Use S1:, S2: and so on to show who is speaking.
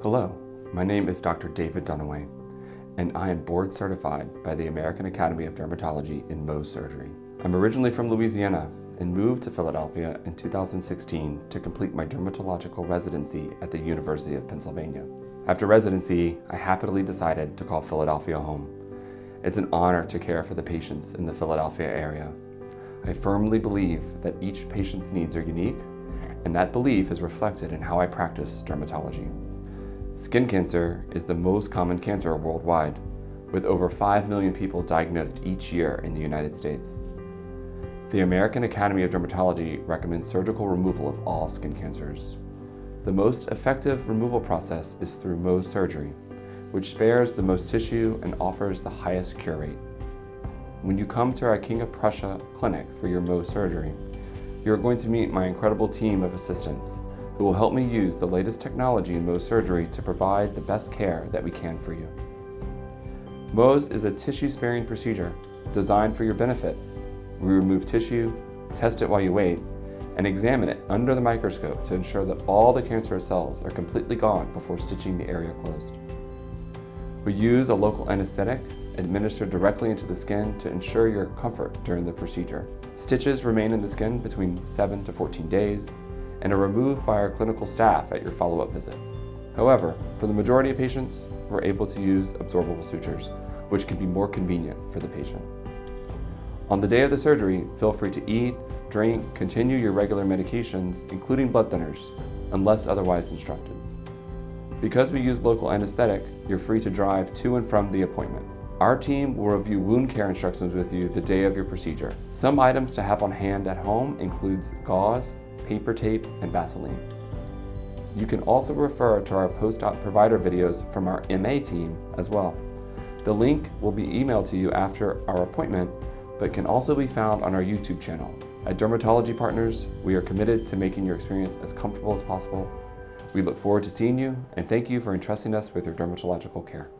S1: Hello, my name is Dr. David Dunaway, and I am board certified by the American Academy of Dermatology in Mohs surgery. I'm originally from Louisiana and moved to Philadelphia in 2016 to complete my dermatological residency at the University of Pennsylvania. After residency, I happily decided to call Philadelphia home. It's an honor to care for the patients in the Philadelphia area. I firmly believe that each patient's needs are unique, and that belief is reflected in how I practice dermatology. Skin cancer is the most common cancer worldwide, with over 5 million people diagnosed each year in the United States. The American Academy of Dermatology recommends surgical removal of all skin cancers. The most effective removal process is through Mohs surgery, which spares the most tissue and offers the highest cure rate. When you come to our King of Prussia clinic for your Mohs surgery, you're going to meet my incredible team of assistants who will help me use the latest technology in Mohs surgery to provide the best care that we can for you. Mohs is a tissue-sparing procedure designed for your benefit. We remove tissue, test it while you wait, and examine it under the microscope to ensure that all the cancerous cells are completely gone before stitching the area closed. We use a local anesthetic administered directly into the skin to ensure your comfort during the procedure. Stitches remain in the skin between 7 to 14 days and are removed by our clinical staff at your follow-up visit. However, for the majority of patients, we're able to use absorbable sutures, which can be more convenient for the patient. On the day of the surgery, feel free to eat, drink, continue your regular medications, including blood thinners, unless otherwise instructed. Because we use local anesthetic, you're free to drive to and from the appointment. Our team will review wound care instructions with you the day of your procedure. Some items to have on hand at home includes gauze, paper tape, and Vaseline. You can also refer to our post-op provider videos from our MA team as well. The link will be emailed to you after our appointment, but can also be found on our YouTube channel. At Dermatology Partners, we are committed to making your experience as comfortable as possible. We look forward to seeing you, and thank you for entrusting us with your dermatological care.